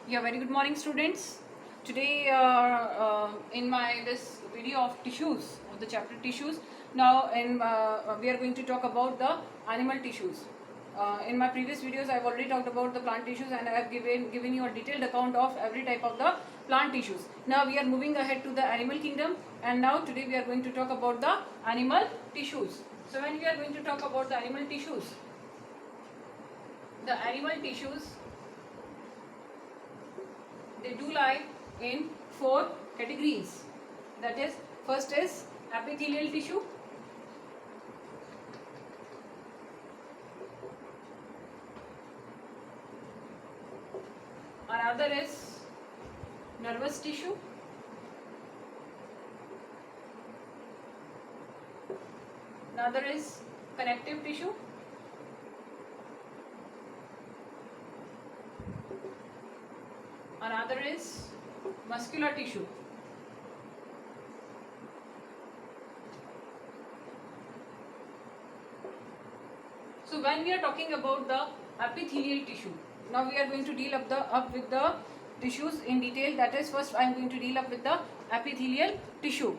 Yeah, very good morning, students. Today, in my this video of tissues of the chapter tissues, now we are going to talk about the animal tissues. In my previous videos, I have already talked about the plant tissues, and I have given you a detailed account of every type of the plant tissues. Now we are moving ahead to the animal kingdom, and now today we are going to talk about the animal tissues. So when we are going to talk about the animal tissues, they do lie in four categories. That is, first is epithelial tissue, another is nervous tissue, another is connective tissue, another is muscular tissue. So when we are talking about the epithelial tissue, now we are going to deal up with the tissues in detail. That is, first I am going to deal up with the epithelial tissue.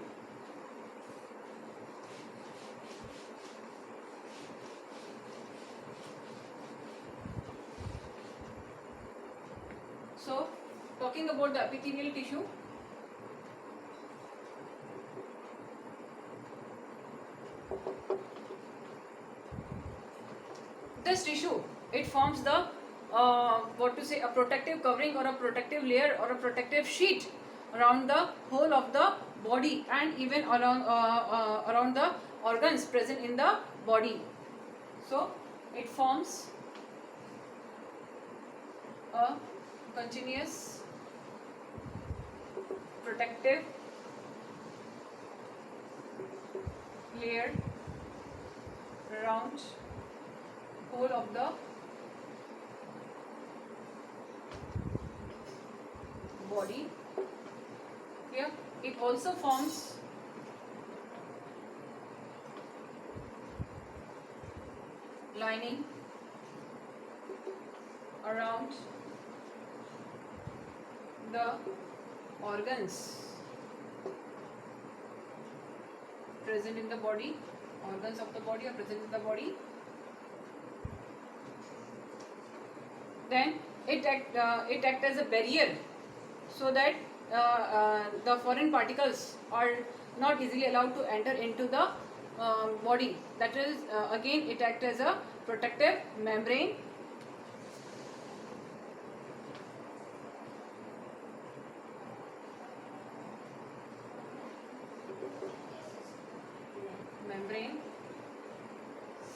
So talking about the epithelial tissue, this tissue, it forms the a protective covering or a protective layer or a protective sheet around the whole of the body and even around the organs present in the body. So it forms a continuous protective layer around whole of the body. Here it also forms lining around the organs present in the body. Organs of the body are present in the body. Then it act as a barrier so that the foreign particles are not easily allowed to enter into the body. That is, again, it acts as a protective membrane.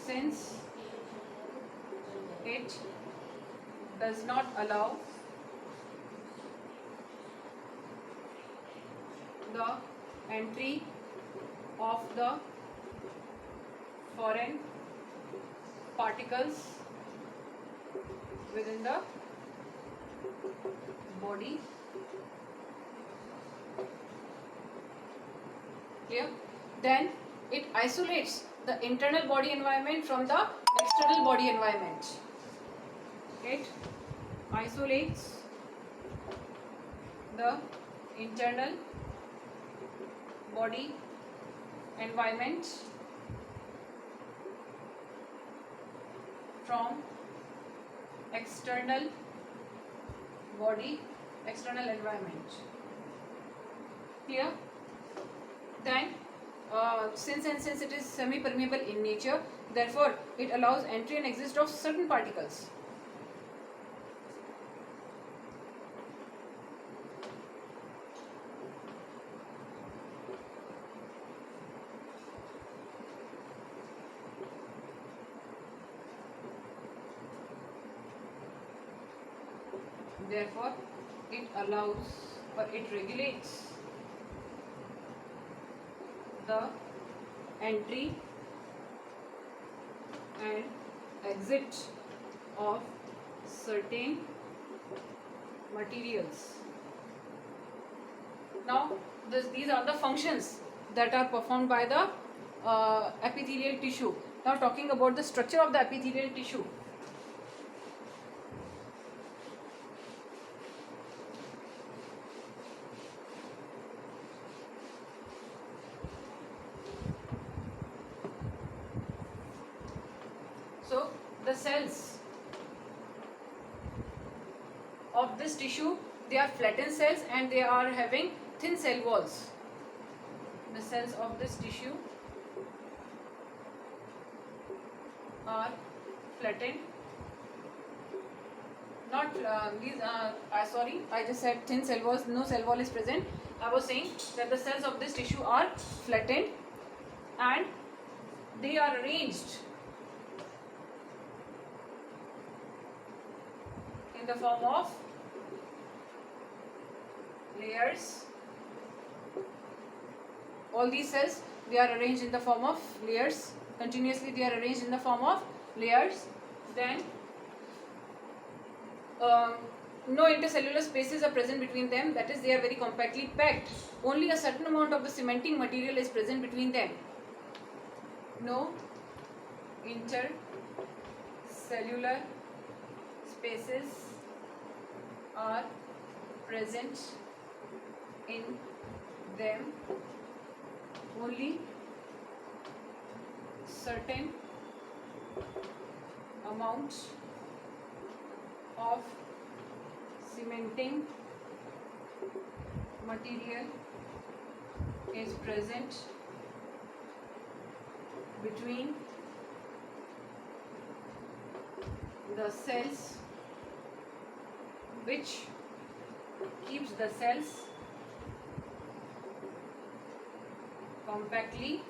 Since it does not allow the entry of the foreign particles within the body. Clear? Then it isolates the internal body environment from the external body environment. It isolates the internal body environment from external environment. Clear? Then since it is semi-permeable in nature, therefore it allows entry and exit of certain particles. Therefore it allows or it regulates the entry and exit of certain materials. Now these are the functions that are performed by the epithelial tissue. Now talking about the structure of the epithelial tissue. the cells of this tissue, they are flattened cells and they are having thin cell walls. The cells of this tissue are flattened. Not sorry, I just said thin cell walls. No cell wall is present. I was saying that the cells of this tissue are flattened and they are arranged in the form of layers. All these cells, they are arranged in the form of layers. Continuously they are arranged in the form of layers. Then no intercellular spaces are present between them, that is they are very compactly packed. Only a certain amount of the cementing material is present between them. No intercellular spaces are present in them. Only certain amount of cementing material is present between the cells, which keeps the cells compactly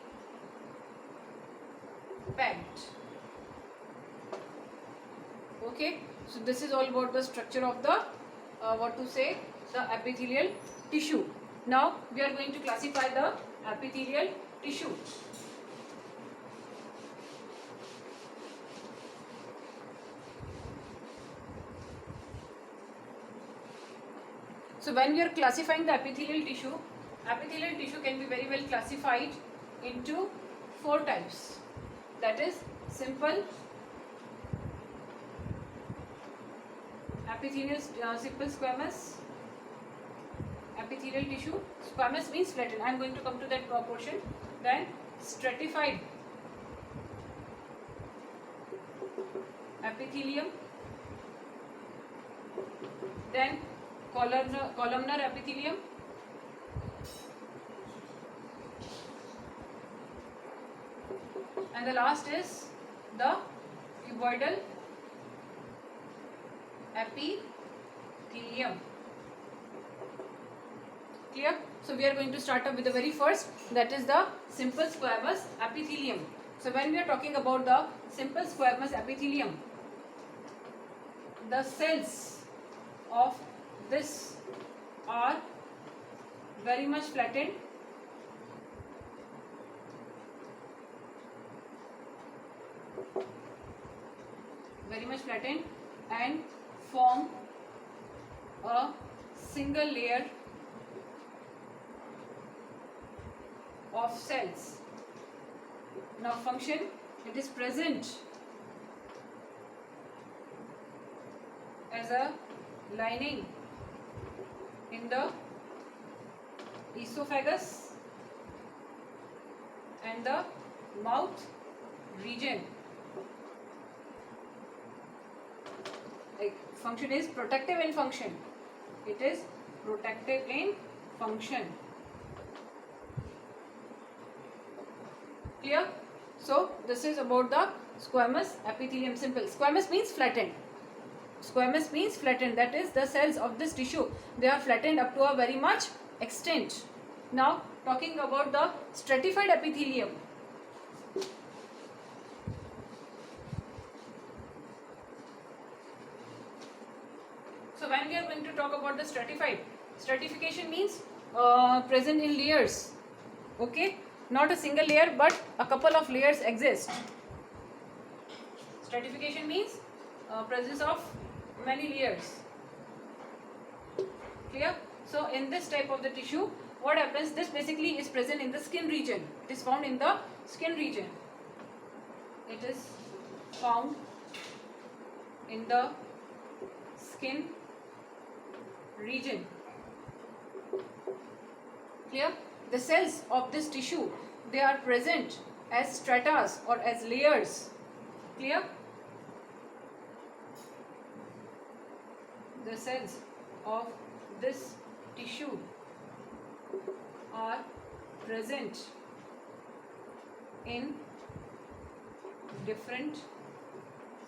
packed. Okay, so this is all about the structure of the the epithelial tissue. Now we are going to classify the epithelial tissue. So when we are classifying the epithelial tissue can be very well classified into 4 types. That is simple epithelial, simple squamous epithelial tissue. Squamous means flattened. I am going to come to that portion. Then stratified epithelium. Then columnar epithelium. And the last is the cuboidal epithelium. Clear? So we are going to start up with the very first, that is the simple squamous epithelium. So when we are talking about the simple squamous epithelium, the cells of this are very much flattened. And form a single layer of cells. Now function, it is present as a lining in the esophagus and the mouth region. Function is protective in function. It is protective in function. Clear? So this is about the squamous epithelium. Simple. Squamous means flattened. Squamous means flattened. That is, the cells of this tissue, they are flattened up to a very much extent. Now talking about the stratified epithelium. So when we are going to talk about the stratification means present in layers. Okay, not a single layer but a couple of layers exist. Stratification means presence of many layers. Clear? So in this type of the tissue, what happens, this basically is present in the skin region. It is found in the skin region. It is found in the skin region. Clear? The cells of this tissue, they are present as stratas or as layers. Clear? the cells of this tissue are present in different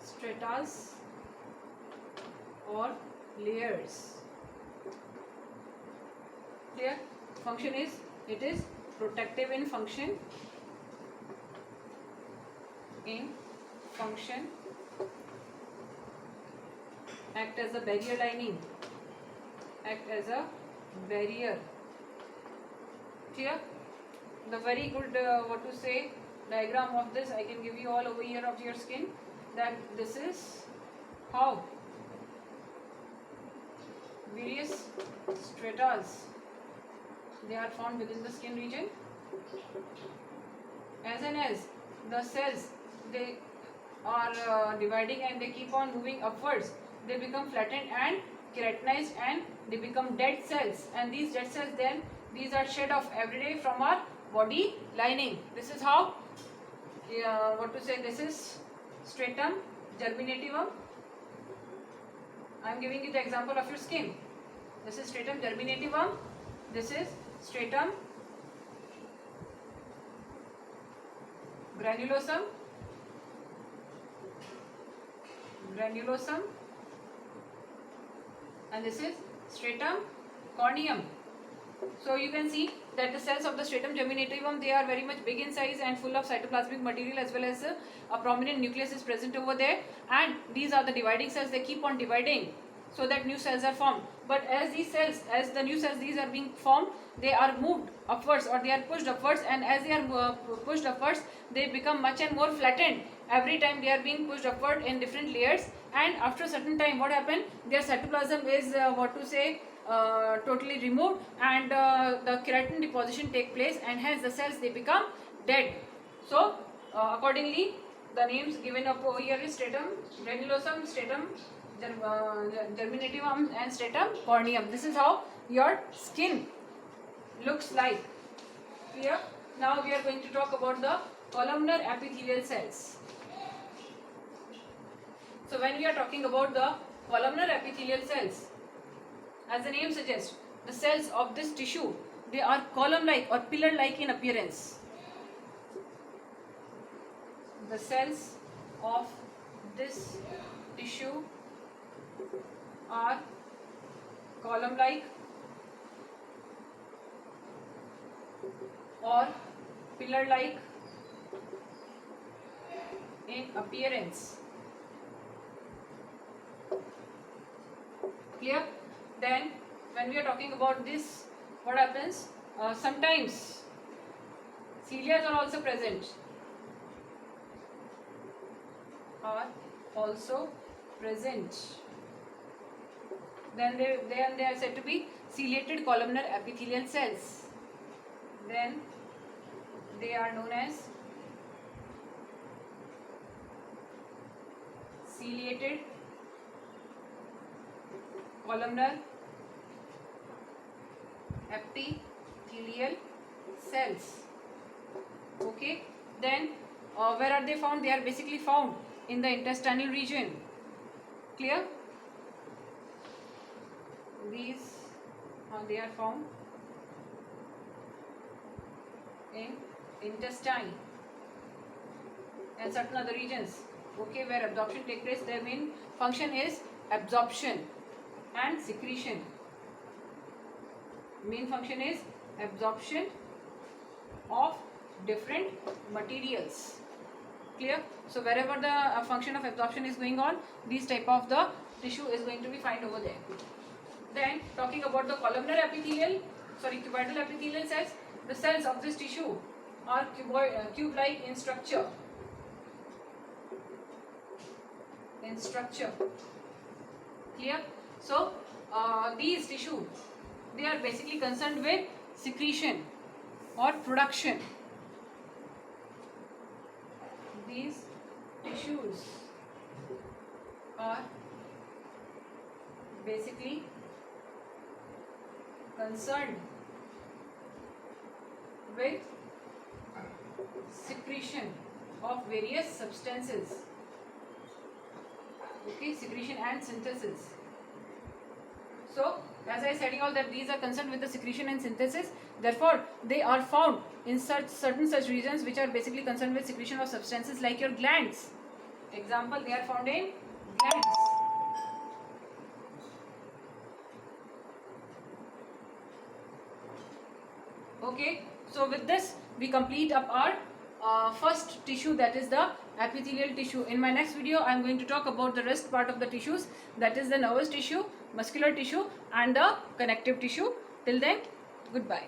stratas or layers. Clear? Function is, it is protective in function. Act as a barrier lining, act as a barrier. Clear? The very good what to say diagram of this I can give you all over here of your skin, that this is how various stratas they are found within the skin region. As and as the cells they are dividing and they keep on moving upwards, they become flattened and keratinized and they become dead cells, and these dead cells then these are shed off every day from our body lining. This is how what to say, this is stratum germinativum. I am giving you the example of your skin. This is stratum germinativum, this is stratum granulosum, and this is stratum corneum. So you can see that the cells of the stratum germinativum, they are very much big in size and full of cytoplasmic material, as well as a prominent nucleus is present over there, and these are the dividing cells. They keep on dividing so that new cells are formed. But as these cells, as the new cells these are being formed, they are moved upwards or they are pushed upwards, and as they are pushed upwards, they become much and more flattened. Every time they are being pushed upward in different layers, and after a certain time what happens, their cytoplasm is what to say totally removed, and the keratin deposition take place, and hence the cells they become dead. So accordingly the names given up over here is stratum granulosum, stratum germinativum and stratum corneum. This is how your skin looks like. Clear? Now we are going to talk about the columnar epithelial cells. So when we are talking about the columnar epithelial cells, as the name suggests, the cells of this tissue, they are column-like or pillar-like in appearance. The cells of this tissue are column-like or pillar-like in appearance. Clear? Then when we are talking about this, what happens? Sometimes cilia are also present. Then they are said to be ciliated columnar epithelial cells. Then they are known as ciliated columnar epithelial cells. Okay, then where are they found? They are basically found in the intestinal region. Clear? These they are found in intestine and certain other regions. Okay, where absorption takes place. Their main function is absorption and secretion. Main function is absorption of different materials. Clear? So wherever the function of absorption is going on, this type of the tissue is going to be found over there. Then talking about the columnar epithelial, cuboidal epithelial cells, the cells of this tissue are cube-like in structure. Clear? So these tissue, they are basically concerned with secretion or production. These tissues are basically concerned with secretion of various substances. Okay, secretion and synthesis. So, as I said you all that these are concerned with the secretion and synthesis. Therefore, they are found in certain such regions which are basically concerned with secretion of substances like your glands. Example, they are found in glands. Okay, so with this we complete up our first tissue, that is the epithelial tissue. In my next video I am going to talk about the rest part of the tissues, that is the nervous tissue, muscular tissue and the connective tissue. Till then, goodbye.